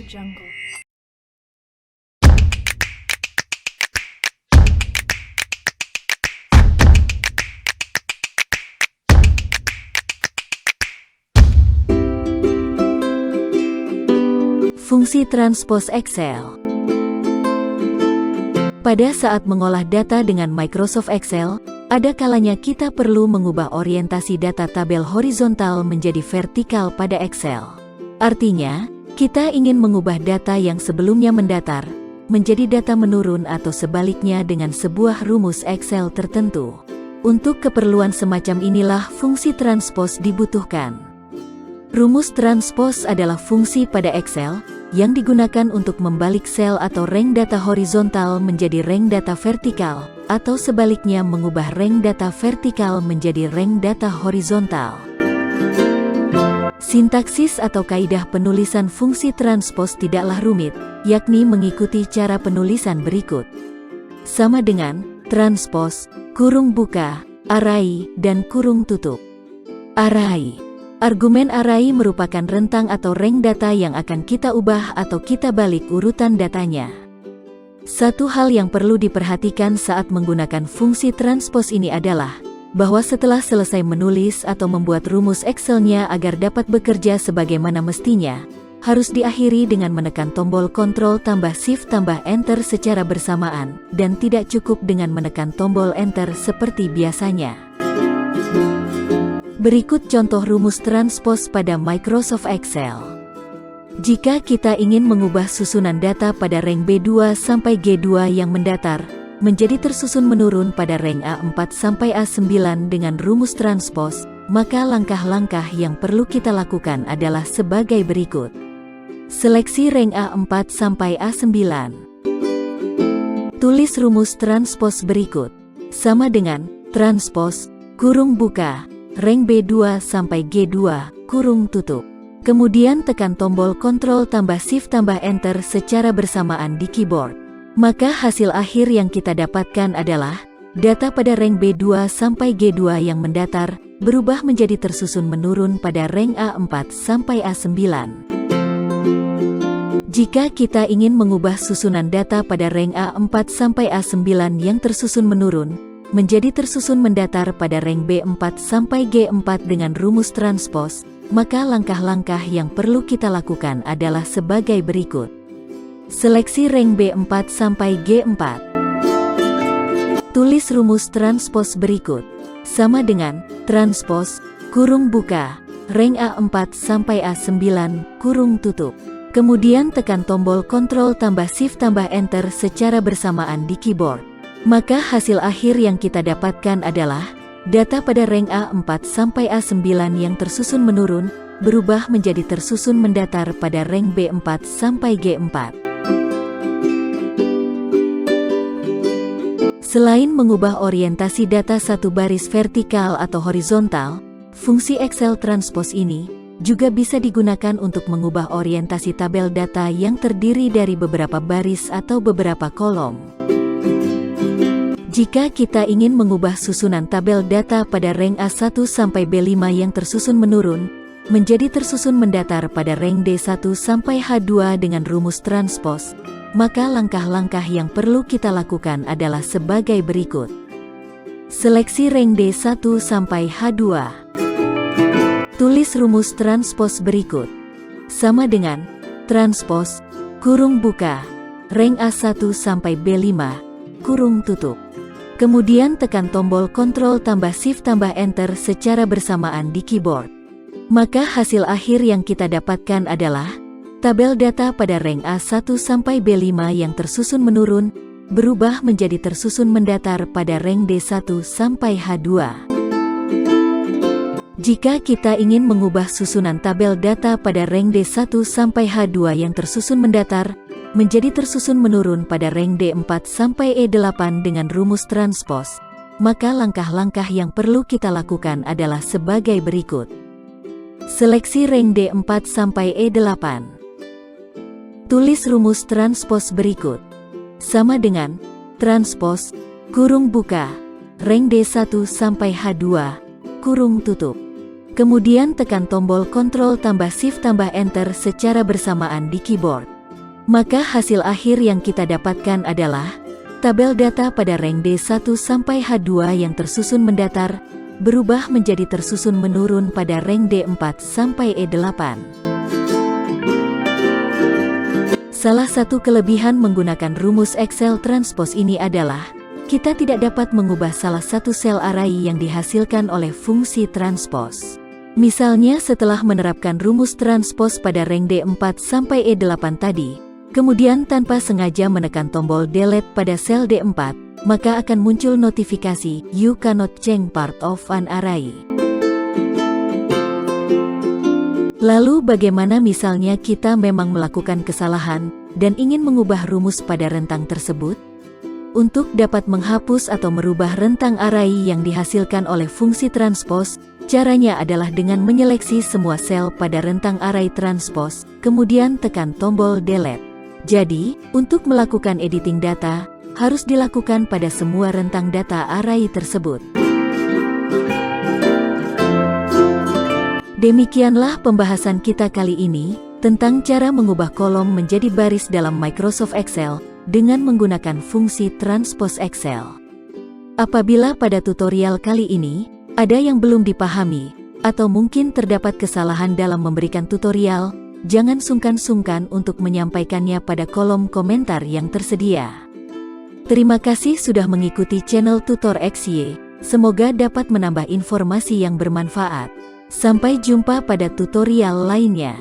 Jungle. Fungsi transpose Excel. Pada saat mengolah data dengan Microsoft Excel, ada kalanya kita perlu mengubah orientasi data tabel horizontal menjadi vertikal pada Excel. Artinya, kita ingin mengubah data yang sebelumnya mendatar, menjadi data menurun atau sebaliknya dengan sebuah rumus Excel tertentu. Untuk keperluan semacam inilah fungsi transpose dibutuhkan. Rumus transpose adalah fungsi pada Excel yang digunakan untuk membalik sel atau rank data horizontal menjadi rank data vertikal, atau sebaliknya mengubah rank data vertikal menjadi rank data horizontal. Sintaksis atau kaidah penulisan fungsi transpose tidaklah rumit, yakni mengikuti cara penulisan berikut. Sama dengan transpose, kurung buka, array, dan kurung tutup. Array. Argumen array merupakan rentang atau rank data yang akan kita ubah atau kita balik urutan datanya. Satu hal yang perlu diperhatikan saat menggunakan fungsi transpose ini adalah bahwa setelah selesai menulis atau membuat rumus Excel-nya agar dapat bekerja sebagaimana mestinya, harus diakhiri dengan menekan tombol Ctrl tambah Shift tambah Enter secara bersamaan, dan tidak cukup dengan menekan tombol Enter seperti biasanya. Berikut contoh rumus transpose pada Microsoft Excel. Jika kita ingin mengubah susunan data pada rank B2 sampai G2 yang mendatar, menjadi tersusun menurun pada rank A4 sampai A9 dengan rumus transpose, maka langkah-langkah yang perlu kita lakukan adalah sebagai berikut. Seleksi rank A4 sampai A9. Tulis rumus transpose berikut. Sama dengan transpose, kurung buka, rank B2 sampai G2, kurung tutup. Kemudian tekan tombol Ctrl tambah Shift tambah Enter secara bersamaan di keyboard. Maka hasil akhir yang kita dapatkan adalah data pada rank B2 sampai G2 yang mendatar, berubah menjadi tersusun menurun pada rank A4 sampai A9. Jika kita ingin mengubah susunan data pada rank A4 sampai A9 yang tersusun menurun, menjadi tersusun mendatar pada rank B4 sampai G4 dengan rumus transpose, maka langkah-langkah yang perlu kita lakukan adalah sebagai berikut. Seleksi rank B4 sampai G4. Tulis rumus transpose berikut. Sama dengan transpose, kurung buka, rank A4 sampai A9, kurung tutup. Kemudian tekan tombol Ctrl tambah Shift tambah Enter secara bersamaan di keyboard. Maka hasil akhir yang kita dapatkan adalah data pada rank A4 sampai A9 yang tersusun menurun, berubah menjadi tersusun mendatar pada rank B4 sampai G4. Selain mengubah orientasi data satu baris vertikal atau horizontal, fungsi Excel transpose ini juga bisa digunakan untuk mengubah orientasi tabel data yang terdiri dari beberapa baris atau beberapa kolom. Jika kita ingin mengubah susunan tabel data pada rank A1 sampai B5 yang tersusun menurun, menjadi tersusun mendatar pada rank D1 sampai H2 dengan rumus transpose, maka langkah-langkah yang perlu kita lakukan adalah sebagai berikut. Seleksi rank D1 sampai H2. Tulis rumus transpose berikut. Sama dengan transpose, kurung buka, rank A1 sampai B5, kurung tutup. Kemudian tekan tombol Ctrl tambah Shift tambah Enter secara bersamaan di keyboard. Maka hasil akhir yang kita dapatkan adalah tabel data pada rank A1 sampai B5 yang tersusun menurun, berubah menjadi tersusun mendatar pada rank D1 sampai H2. Jika kita ingin mengubah susunan tabel data pada rank D1 sampai H2 yang tersusun mendatar, menjadi tersusun menurun pada rank D4 sampai E8 dengan rumus transpose, maka langkah-langkah yang perlu kita lakukan adalah sebagai berikut. Seleksi rank D4 sampai E8. Tulis rumus transpose berikut. Sama dengan transpose, kurung buka, rank D1 sampai H2, kurung tutup. Kemudian tekan tombol Ctrl tambah Shift tambah Enter secara bersamaan di keyboard. Maka hasil akhir yang kita dapatkan adalah tabel data pada rank D1 sampai H2 yang tersusun mendatar, berubah menjadi tersusun menurun pada rank D4 sampai E8. Salah satu kelebihan menggunakan rumus Excel Transpose ini adalah, kita tidak dapat mengubah salah satu sel array yang dihasilkan oleh fungsi transpose. Misalnya setelah menerapkan rumus transpose pada rank D4 sampai E8 tadi, kemudian tanpa sengaja menekan tombol delete pada sel D4, maka akan muncul notifikasi, "You cannot change part of an array." Lalu bagaimana misalnya kita memang melakukan kesalahan dan ingin mengubah rumus pada rentang tersebut? Untuk dapat menghapus atau merubah rentang array yang dihasilkan oleh fungsi transpose, caranya adalah dengan menyeleksi semua sel pada rentang array transpose, kemudian tekan tombol delete. Jadi, untuk melakukan editing data, harus dilakukan pada semua rentang data array tersebut. Demikianlah pembahasan kita kali ini, tentang cara mengubah kolom menjadi baris dalam Microsoft Excel, dengan menggunakan fungsi Transpose Excel. Apabila pada tutorial kali ini, ada yang belum dipahami, atau mungkin terdapat kesalahan dalam memberikan tutorial, jangan sungkan-sungkan untuk menyampaikannya pada kolom komentar yang tersedia. Terima kasih sudah mengikuti channel Tutor XY, semoga dapat menambah informasi yang bermanfaat. Sampai jumpa pada tutorial lainnya.